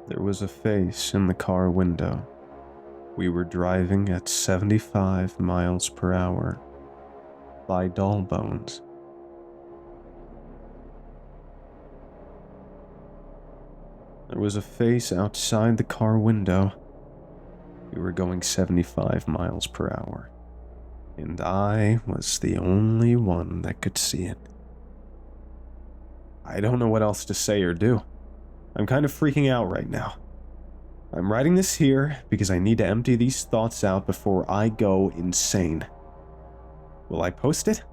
There was a face in the car window. We were driving at 75 miles per hour. By doll bones. There was a face outside the car window. We were going 75 miles per hour. And I was the only one that could see it. I don't know what else to say or do. I'm kind of freaking out right now. I'm writing this here because I need to empty these thoughts out before I go insane. Will I post it?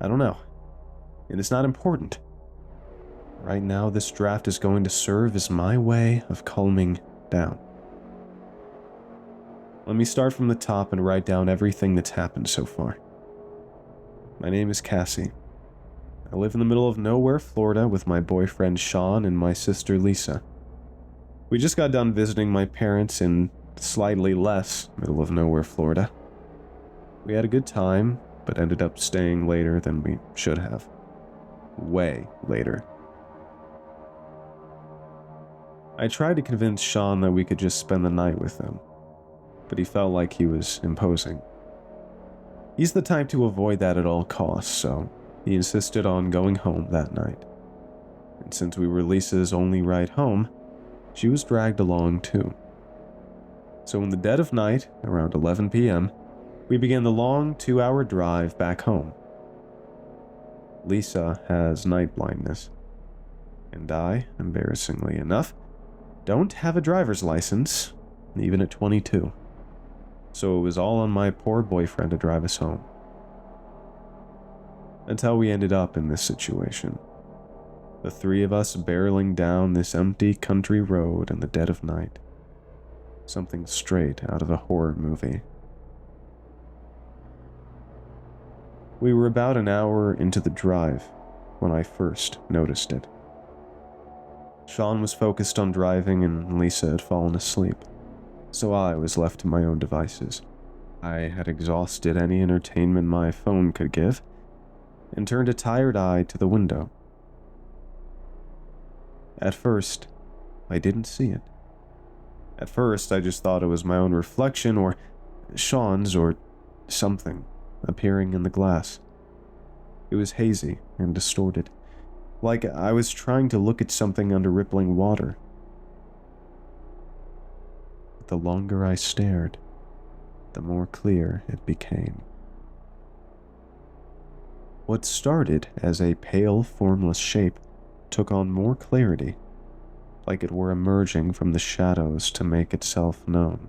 I don't know. And it's not important. Right now, this draft is going to serve as my way of calming down. Let me start from the top and write down everything that's happened so far. My name is Cassie. I live in the middle of nowhere, Florida, with my boyfriend Sean and my sister Lisa. We just got done visiting my parents in slightly less middle of nowhere, Florida. We had a good time, but ended up staying later than we should have. Way later. I tried to convince Sean that we could just spend the night with him, but he felt like he was imposing. He's the type to avoid that at all costs, so he insisted on going home that night. And since we were Lisa's only ride home, she was dragged along too. So in the dead of night, around 11 p.m., we began the long 2-hour drive back home. Lisa has night blindness, and I, embarrassingly enough, don't have a driver's license, even at 22. So it was all on my poor boyfriend to drive us home. That's how we ended up in this situation. The three of us barreling down this empty country road in the dead of night. Something straight out of a horror movie. We were about an hour into the drive when I first noticed it. Sean was focused on driving and Lisa had fallen asleep, so I was left to my own devices. I had exhausted any entertainment my phone could give and turned a tired eye to the window. At first, I didn't see it. At first, I just thought it was my own reflection or Sean's or something appearing in the glass. It was hazy and distorted, like I was trying to look at something under rippling water. But the longer I stared, the more clear it became. What started as a pale, formless shape took on more clarity, like it were emerging from the shadows to make itself known.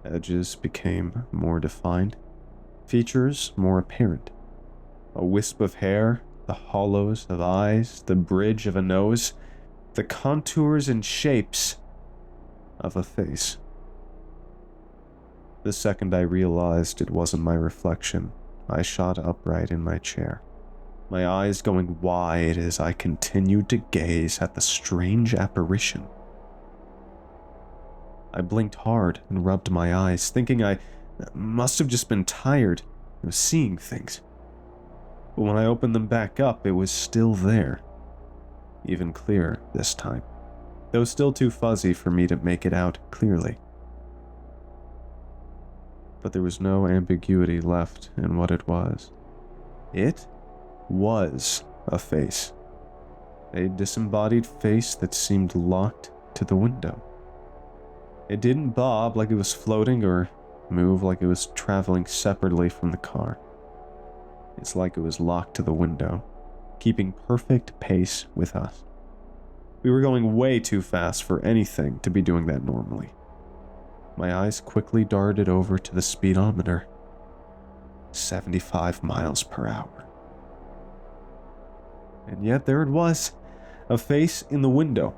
Edges became more defined, features more apparent. A wisp of hair, the hollows of eyes, the bridge of a nose, the contours and shapes of a face. The second I realized it wasn't my reflection, I shot upright in my chair, my eyes going wide as I continued to gaze at the strange apparition. I blinked hard and rubbed my eyes, thinking I must have just been tired of seeing things. But when I opened them back up, it was still there. Even clearer this time, though still too fuzzy for me to make it out clearly. But there was no ambiguity left in what it was. It was a face. A disembodied face that seemed locked to the window. It didn't bob like it was floating or move like it was traveling separately from the car. It's like it was locked to the window, keeping perfect pace with us. We were going way too fast for anything to be doing that normally. My eyes quickly darted over to the speedometer. 75 miles per hour. And yet there it was, a face in the window.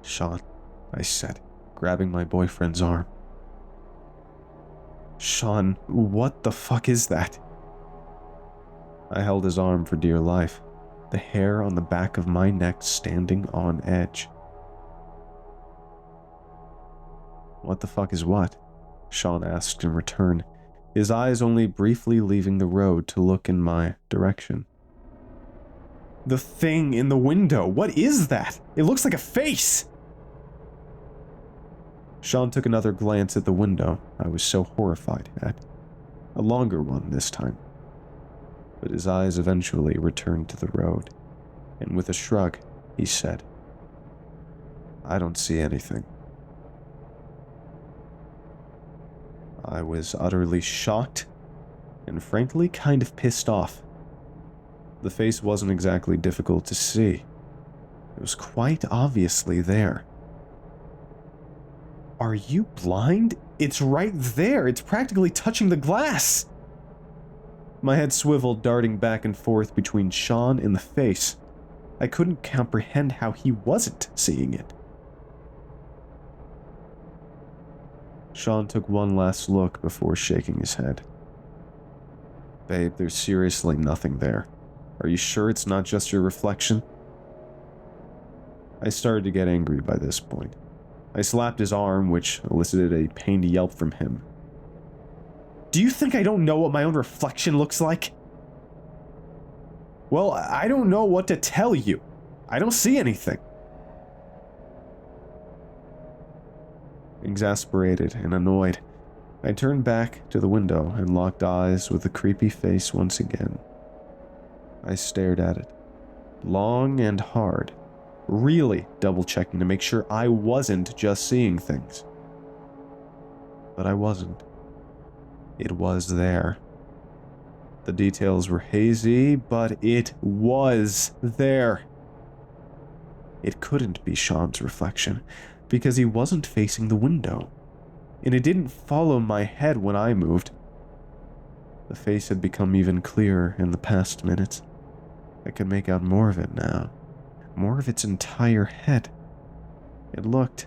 "Sean," I said, grabbing my boyfriend's arm. "Sean, what the fuck is that?" I held his arm for dear life, the hair on the back of my neck standing on edge. "What the fuck is what?" Sean asked in return, his eyes only briefly leaving the road to look in my direction. The thing in the window. What is that? It looks like a face! Sean took another glance at the window I was so horrified at. A longer one this time. But his eyes eventually returned to the road, and with a shrug, he said, "I don't see anything." I was utterly shocked, and frankly kind of pissed off. The face wasn't exactly difficult to see. It was quite obviously there. Are you blind? It's right there. It's practically touching the glass. My head swiveled, darting back and forth between Sean and the face. I couldn't comprehend how he wasn't seeing it. Sean took one last look before shaking his head. "Babe, there's seriously nothing there. Are you sure it's not just your reflection?" I started to get angry by this point. I slapped his arm, which elicited a pained yelp from him. "Do you think I don't know what my own reflection looks like?" "Well, I don't know what to tell you. I don't see anything." Exasperated and annoyed, I turned back to the window and locked eyes with the creepy face once again. I stared at it, long and hard, really double-checking to make sure I wasn't just seeing things. But I wasn't. It was there. The details were hazy, but it was there. It couldn't be Sean's reflection, because he wasn't facing the window, and it didn't follow my head when I moved. The face had become even clearer in the past minutes. I could make out more of it now. More of its entire head. It looked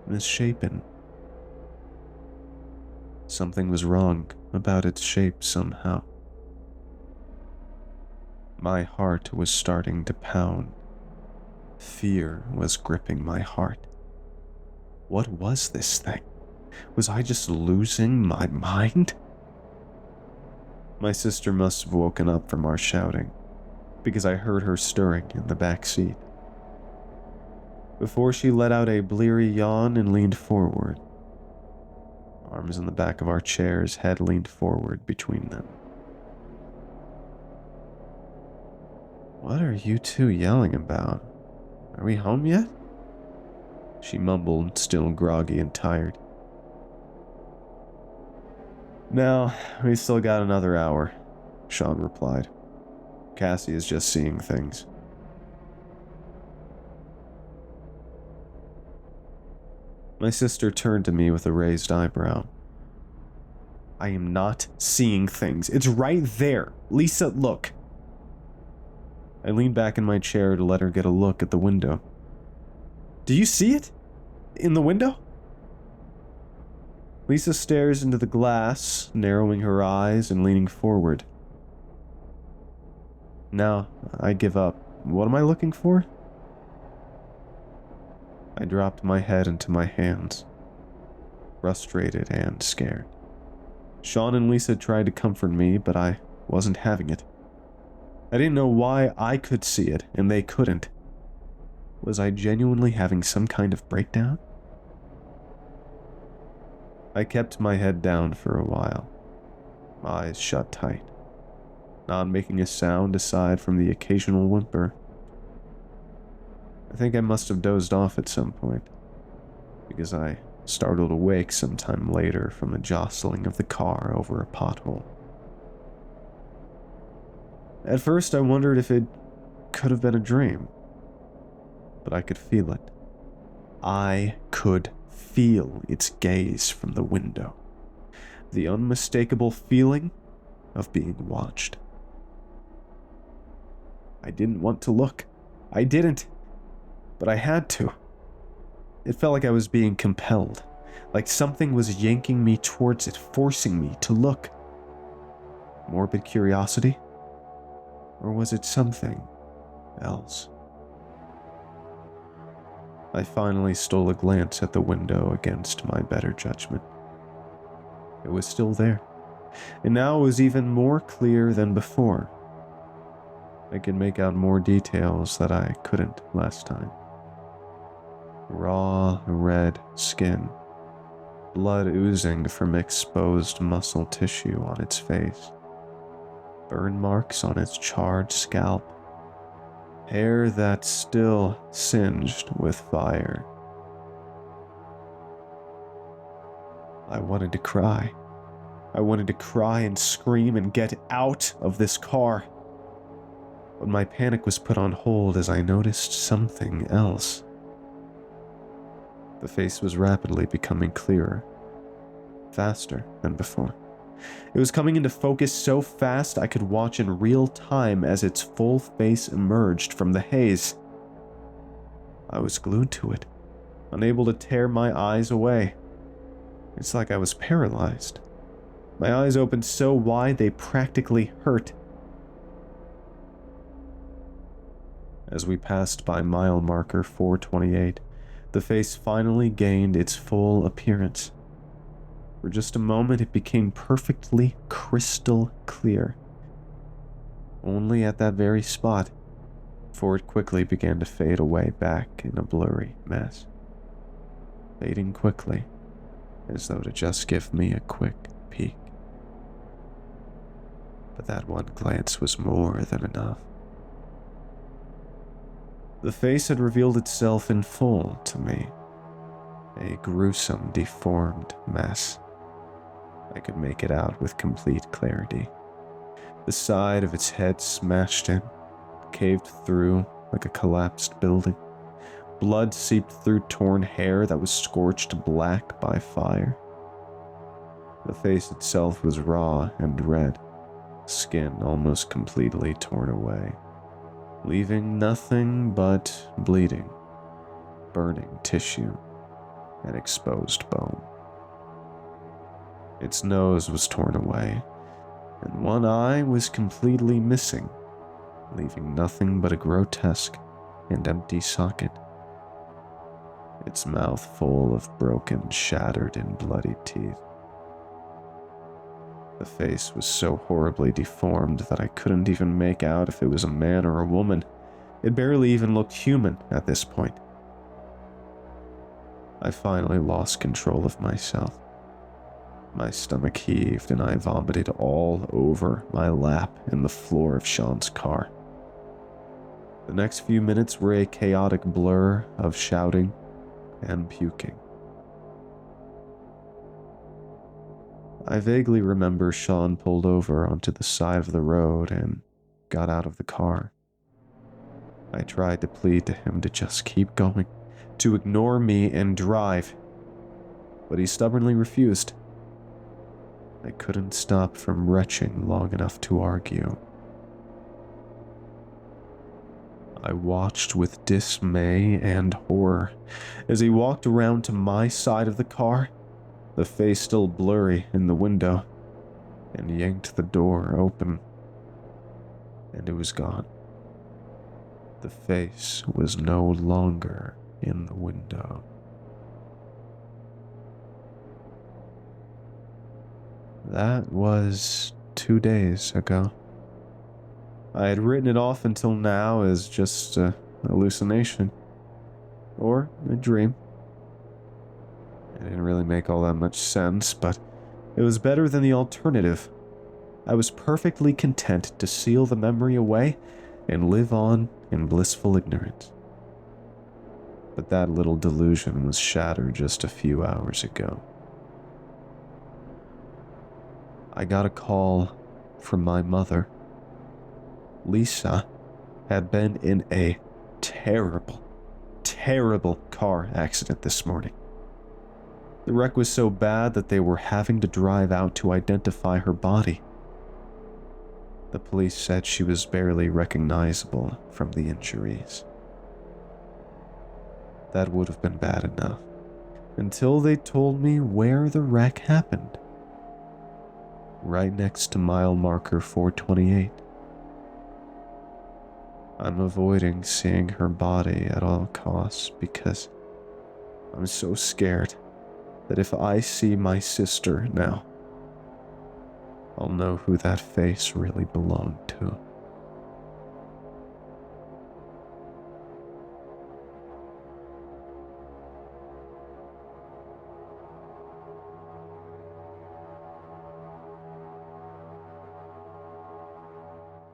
misshapen. Something was wrong about its shape somehow. My heart was starting to pound. Fear was gripping my heart. What was this thing? Was I just losing my mind? My sister must have woken up from our shouting, because I heard her stirring in the back seat. Before she let out a bleary yawn and leaned forward. Arms in the back of our chairs, head leaned forward between them. "What are you two yelling about? Are we home yet?" She mumbled, still groggy and tired. "No, we still got another hour," Sean replied. "Cassie is just seeing things." My sister turned to me with a raised eyebrow. "I am not seeing things. It's right there. Lisa, look." I leaned back in my chair to let her get a look at the window. "Do you see it? In the window?" Lisa stares into the glass, narrowing her eyes and leaning forward. "No, I give up. What am I looking for?" I dropped my head into my hands, frustrated and scared. Sean and Lisa tried to comfort me, but I wasn't having it. I didn't know why I could see it and they couldn't. Was I genuinely having some kind of breakdown? I kept my head down for a while, eyes shut tight, not making a sound aside from the occasional whimper. I think I must have dozed off at some point, because I startled awake sometime later from the jostling of the car over a pothole. At first I wondered if it could have been a dream, but I could feel it. I could feel its gaze from the window. The unmistakable feeling of being watched. I didn't want to look. I didn't. But I had to. It felt like I was being compelled. Like something was yanking me towards it, forcing me to look. Morbid curiosity? Or was it something else? I finally stole a glance at the window against my better judgment. It was still there, and now it was even more clear than before. I could make out more details that I couldn't last time. Raw, red skin, blood oozing from exposed muscle tissue on its face, burn marks on its charred scalp, hair that still singed with fire. I wanted to cry. I wanted to cry and scream and get out of this car. But my panic was put on hold as I noticed something else. The face was rapidly becoming clearer, faster than before. It was coming into focus so fast I could watch in real time as its full face emerged from the haze. I was glued to it, unable to tear my eyes away. It's like I was paralyzed. My eyes opened so wide they practically hurt. As we passed by mile marker 428, the face finally gained its full appearance. For just a moment, it became perfectly crystal clear. Only at that very spot, before it quickly began to fade away back in a blurry mess. Fading quickly, as though to just give me a quick peek. But that one glance was more than enough. The face had revealed itself in full to me. A gruesome, deformed mess. I could make it out with complete clarity. The side of its head smashed in, caved through like a collapsed building. Blood seeped through torn hair that was scorched black by fire. The face itself was raw and red, skin almost completely torn away, leaving nothing but bleeding, burning tissue, and exposed bone. Its nose was torn away, and one eye was completely missing, leaving nothing but a grotesque and empty socket. Its mouth full of broken, shattered, and bloodied teeth. The face was so horribly deformed that I couldn't even make out if it was a man or a woman. It barely even looked human at this point. I finally lost control of myself. My stomach heaved and I vomited all over my lap and the floor of Sean's car. The next few minutes were a chaotic blur of shouting and puking. I vaguely remember Sean pulled over onto the side of the road and got out of the car. I tried to plead to him to just keep going, to ignore me and drive, but he stubbornly refused. I couldn't stop from retching long enough to argue. I watched with dismay and horror as he walked around to my side of the car, the face still blurry in the window, and yanked the door open. And it was gone. The face was no longer in the window. That was 2 days ago. I had written it off until now as just a hallucination. Or a dream. It didn't really make all that much sense, but it was better than the alternative. I was perfectly content to seal the memory away and live on in blissful ignorance. But that little delusion was shattered just a few hours ago. I got a call from my mother. Lisa had been in a terrible, terrible car accident this morning. The wreck was so bad that they were having to drive out to identify her body. The police said she was barely recognizable from the injuries. That would have been bad enough, until they told me where the wreck happened. Right next to mile marker 428. I'm avoiding seeing her body at all costs because I'm so scared that if I see my sister now, I'll know who that face really belonged to.